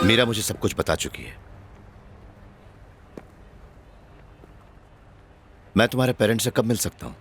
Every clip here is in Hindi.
मीरा मुझे सब कुछ बता चुकी है। मैं तुम्हारे पेरेंट्स से कब मिल सकता हूं?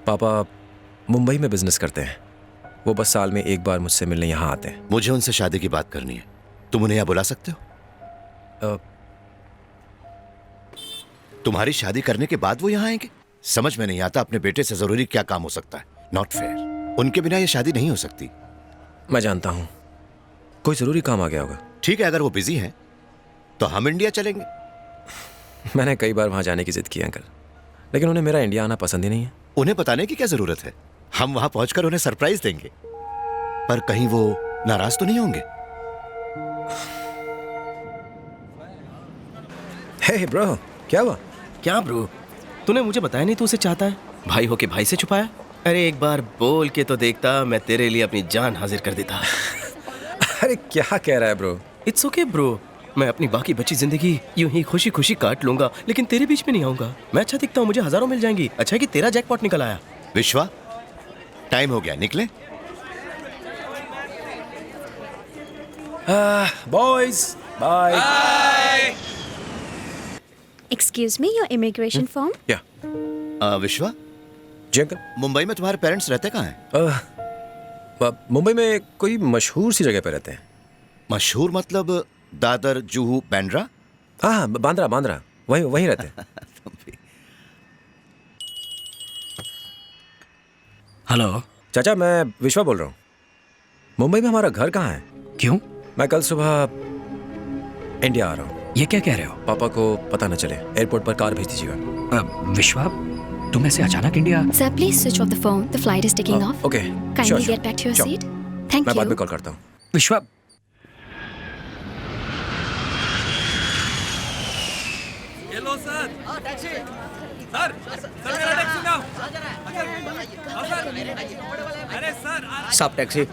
पापा मुंबई में बिजनेस करते हैं। वो बस साल में एक बार मुझसे मिलने यहाँ आते हैं। मुझे उनसे शादी की बात करनी है। तुम उन्हें यहाँ बुला सकते हो? तुम्हारी शादी करने के बाद वो यहाँ आएंगे? समझ में नहीं आता अपने बेटे से जरूरी क्या काम हो सकता है। Not fair. उनके बिना ये शादी नहीं हो सकती। मैं जानता हूँ, कोई जरूरी काम आ गया होगा। ठीक है, अगर वो बिजी हैं तो हम इंडिया चलेंगे। मैंने कई बार वहां जाने की जिद की अंकल, लेकिन उन्हें मेरा इंडिया आना पसंद ही नहीं है। उन्हें बताने की क्या जरूरत है? हम वहां पहुंचकर उन्हें सरप्राइज देंगे। पर कहीं वो नाराज तो नहीं होंगे? हे ब्रो, क्या हुआ? क्या ब्रो, तूने मुझे बताया नहीं तू उसे चाहता है? भाई हो के भाई से छुपाया? अरे एक बार बोल के तो देखता, मैं तेरे लिए अपनी जान हाजिर कर देता। अरे क्या कह रहा है ब्रो? इट्स ओके ब्रो, मैं अपनी बाकी बची जिंदगी यूं ही खुशी खुशी काट लूंगा, लेकिन तेरे बीच में नहीं आऊंगा। मैं अच्छा दिखता हूँ, मुझे हजारों मिल जाएंगी। अच्छा है कि तेरा जैकपॉट निकल आया। विश्वा, टाइम हो गया, निकले। Boys bye. Excuse me, your immigration form? या विश्वा, जी अंकल। मुंबई में तुम्हारे पेरेंट्स रहते कहाँ हैं? मुंबई में कोई मशहूर सी जगह पे रहते हैं। मशहूर मतलब दादर, जुहू, बांद्रा? हाँ, बांद्रा बांद्रा, वहीं वहीं रहते हैं। हेलो चाचा, मैं विश्वा बोल रहा हूँ। मुंबई में हमारा घर कहाँ है? क्यों? मैं कल सुबह इंडिया आ रहा हूँ। ये क्या कह रहे हो? पापा को पता न चले, एयरपोर्ट पर कार भेज दीजिएगा। विश्वा, तुम ऐसे अचानक India? Sir, please switch off the phone. The flight is taking off. Okay, Kindly get back to your seat. Thank मैं बाद में you. कॉल करता हूँ। विश्वा, hello sir. Taxi sir, sir मेरा टैक्सी ना। अरे सर, साहब टैक्सी,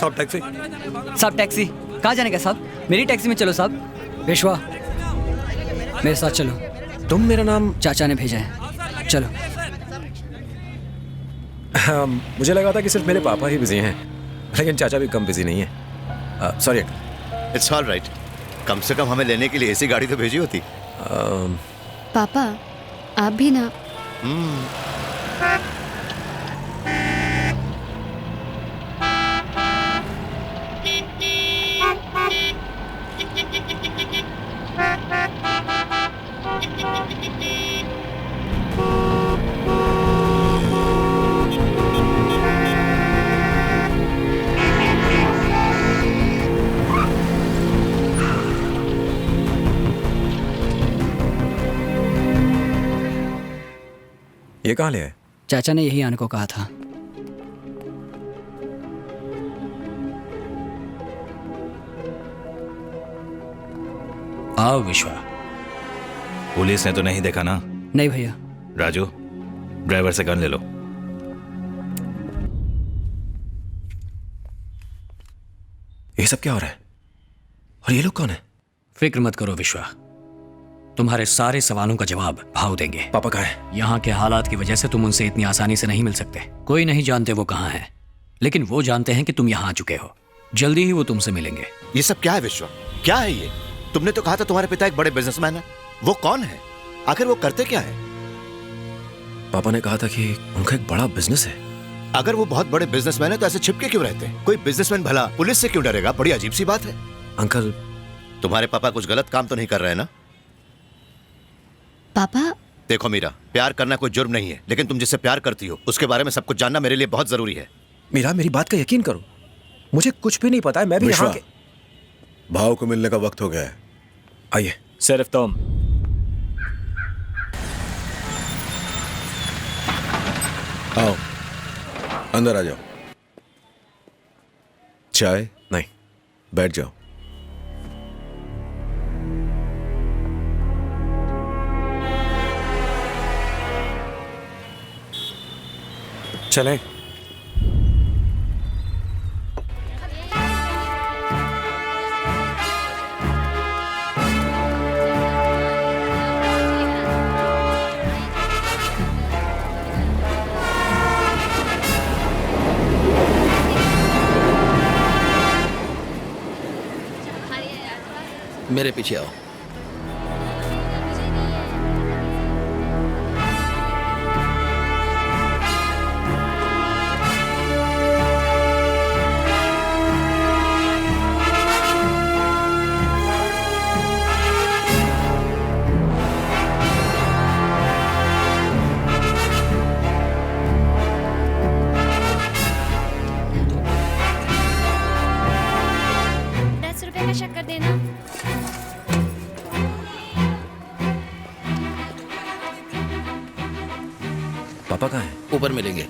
सब टैक्सी। साहब टैक्सी। कहाँ जाने का साहब? मेरी टैक्सी में चलो साहब। विश्वा, मेरे साथ चलो। तुम, मेरा नाम? चाचा ने भेजा है, चलो। मुझे लगा था कि सिर्फ मेरे पापा ही बिजी हैं, लेकिन चाचा भी कम बिजी नहीं है। Sorry uncle. It's all right. कम से कम हमें लेने के लिए ऐसी गाड़ी तो भेजी होती। पापा, आप भी ना। ये कहाँ ले आए? चाचा ने यही आने को कहा था। आओ विश्वा। पुलिस ने तो नहीं देखा ना? नहीं भैया। राजू, ड्राइवर से गन ले लो। ये सब क्या हो रहा है? और ये लोग कौन है? फिक्र मत करो विश्वा, तुम्हारे सारे सवालों का जवाब भाव देंगे। पापा कहाँ हैं? यहाँ के हालात की वजह से तुम उनसे इतनी आसानी से नहीं मिल सकते। कोई नहीं जानते वो कहाँ हैं, लेकिन वो जानते हैं कि तुम यहाँ आ चुके हो। जल्दी ही वो तुमसे मिलेंगे। ये सब क्या है विश्वा? क्या है ये? तुमने तो कहा था तुम्हारे पिता एक बड़े बिजनेसमैन है। वो कौन है? आखिर वो करते क्या है? पापा ने कहा था कि उनका एक बड़ा बिजनेस है। अगर वो बहुत बड़े बिजनेसमैन है तो ऐसे छिपके क्यों रहते हैं? कोई बिजनेसमैन भला पुलिस से क्यों डरेगा? बड़ी अजीब सी बात है। अंकल, तुम्हारे पापा कुछ गलत काम तो नहीं कर रहे हैं ना? पापा, देखो मीरा, प्यार करना कोई जुर्म नहीं है, लेकिन तुम जिससे प्यार करती हो उसके बारे में सब कुछ जानना मेरे लिए बहुत जरूरी है। मीरा, मेरी बात का यकीन करो, मुझे कुछ भी नहीं पता है। मैं भी यहाँ के... भाव को मिलने का वक्त हो गया है। आइए। सिर्फ तुम। आओ, अंदर आ जाओ। चाय? नहीं। बैठ जाओ। चलें? मेरे पीछे आओ। ₹10 का शक्कर देना। पापा कहाँ हैं? ऊपर मिलेंगे।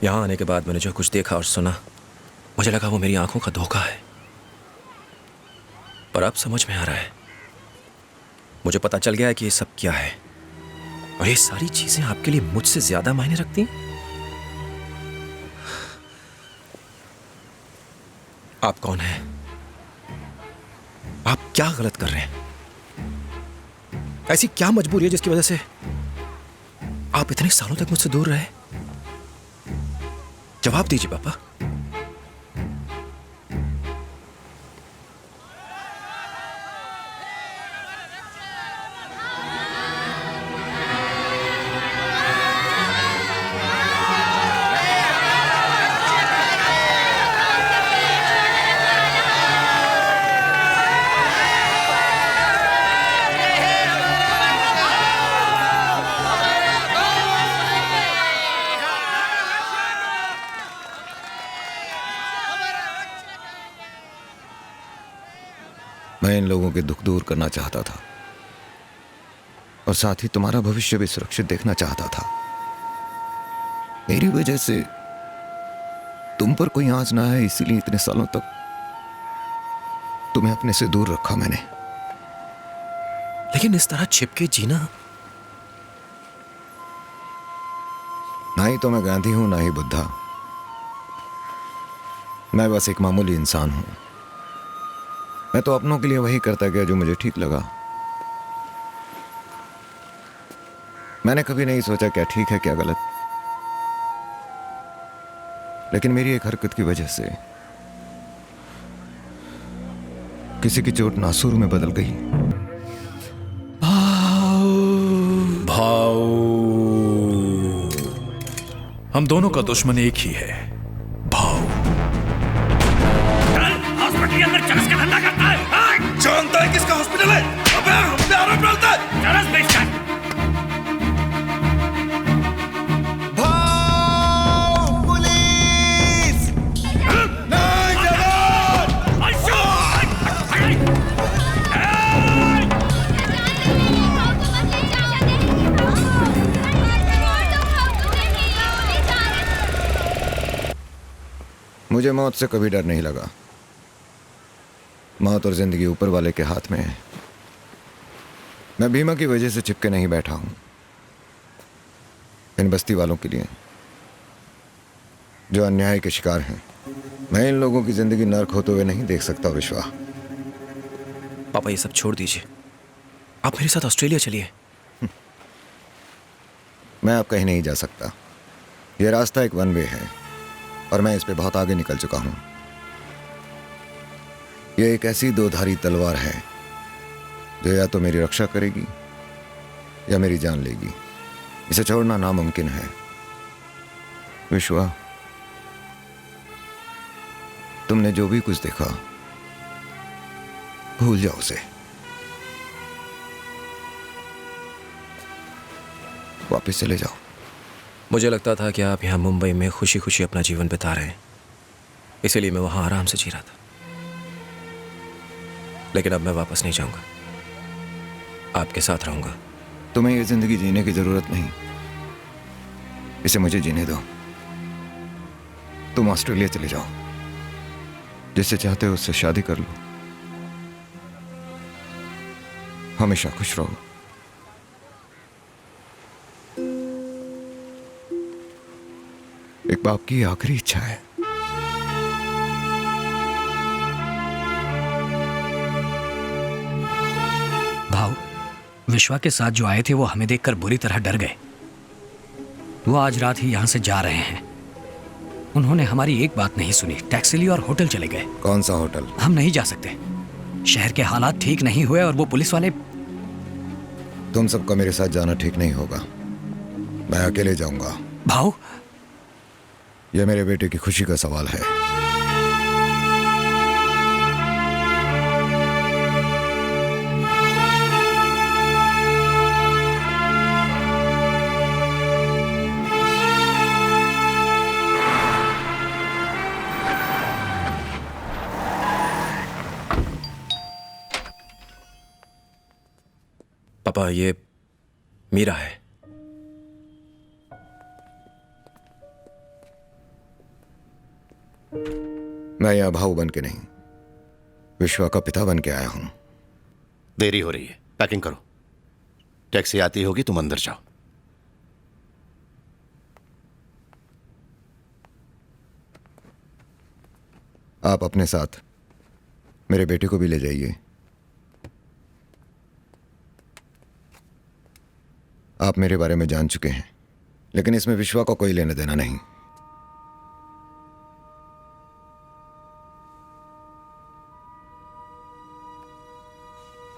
यहाँ आने के बाद मैंने जो कुछ देखा और सुना, मुझे लगा वो मेरी आंखों का धोखा है। पर अब समझ में आ रहा है, मुझे पता चल गया है कि ये सब क्या है। और ये सारी चीजें आपके लिए मुझसे ज्यादा मायने रखती हैं। आप कौन हैं? आप क्या गलत कर रहे हैं? ऐसी क्या मजबूरी है जिसकी वजह से आप इतने सालों तक मुझसे दूर रहे? जवाब दीजिए पापा। मैं इन लोगों के दुख दूर करना चाहता था और साथ ही तुम्हारा भविष्य भी सुरक्षित देखना चाहता था। मेरी वजह से तुम पर कोई आंच ना आए, इसीलिए इतने सालों तक तुम्हें अपने से दूर रखा मैंने। लेकिन इस तरह छिपके जीना, ना ही तो मैं गांधी हूं ना ही बुद्धा। मैं बस एक मामूली इंसान हूं। मैं तो अपनों के लिए वही करता गया जो मुझे ठीक लगा। मैंने कभी नहीं सोचा क्या ठीक है क्या गलत। लेकिन मेरी एक हरकत की वजह से किसी की चोट नासूर में बदल गई। भाऊ, हम दोनों का दुश्मन एक ही है, भाऊ। हॉस्पिटल के अंदर चरस का धंधा करता है। जानता है किसका हॉस्पिटल है? अबे हम पे आरोप डालता है। चरस बेचता है। मुझे मौत से कभी डर नहीं लगा। मौत और जिंदगी ऊपर वाले के हाथ में है। मैं भीमा की वजह से चिपके नहीं बैठा हूं। इन बस्ती वालों के लिए जो अन्याय के शिकार हैं, मैं इन लोगों की जिंदगी नर्क होते हुए नहीं देख सकता। विश्वा, पापा ये सब छोड़ दीजिए, आप मेरे साथ ऑस्ट्रेलिया चलिए। मैं अब कहीं नहीं जा सकता। यह रास्ता एक वन वे है और मैं इस पे बहुत आगे निकल चुका हूं। यह एक ऐसी दोधारी तलवार है जो या तो मेरी रक्षा करेगी या मेरी जान लेगी। इसे छोड़ना नामुमकिन है। विश्वा, तुमने जो भी कुछ देखा भूल जाओ उसे। वापस चले जाओ। मुझे लगता था कि आप यहाँ मुंबई में खुशी खुशी अपना जीवन बिता रहे हैं, इसीलिए मैं वहां आराम से जी रहा था। लेकिन अब मैं वापस नहीं जाऊंगा, आपके साथ रहूंगा। तुम्हें ये जिंदगी जीने की जरूरत नहीं, इसे मुझे जीने दो। तुम ऑस्ट्रेलिया चले जाओ, जिससे चाहते हो उससे शादी कर लो, हमेशा खुश रहो। एक बाप की आखिरी इच्छा है। भाव, विश्वा के साथ जो आए थे वो हमें देखकर बुरी तरह डर गए। वो आज रात ही यहां से जा रहे हैं। उन्होंने हमारी एक बात नहीं सुनी, टैक्सी ली और होटल चले गए। कौन सा होटल? हम नहीं जा सकते, शहर के हालात ठीक नहीं हुए और वो पुलिस वाले। तुम सबका मेरे साथ जाना ठीक नहीं होगा, मैं अकेले जाऊंगा। भाव, यह मेरे बेटे की खुशी का सवाल है। पापा, ये मीरा है। मैं यहां भाऊ बन के नहीं, विश्वा का पिता बन के आया हूं। देरी हो रही है, पैकिंग करो। टैक्सी आती होगी, तुम अंदर जाओ। आप अपने साथ मेरे बेटे को भी ले जाइए। आप मेरे बारे में जान चुके हैं, लेकिन इसमें विश्वा का कोई लेना देना नहीं।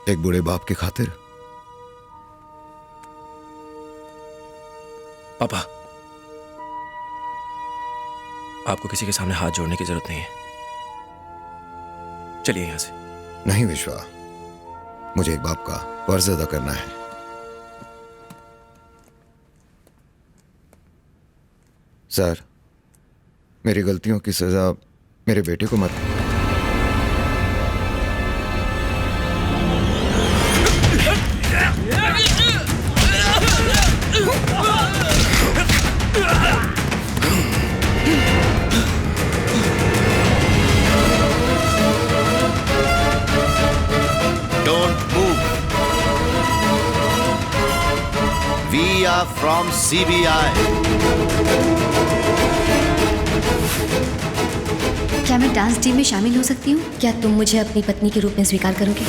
एक बूढ़े बाप की खातिर। पापा, आपको किसी के सामने हाथ जोड़ने की जरूरत नहीं है, चलिए यहां से। नहीं विश्वा, मुझे एक बाप का फर्ज अदा करना है। सर, मेरी गलतियों की सजा मेरे बेटे को मत। Don't move. We are from CBI. क्या मैं डांस टीम में शामिल हो सकती हूँ? क्या तुम मुझे अपनी पत्नी के रूप में स्वीकार करोगे?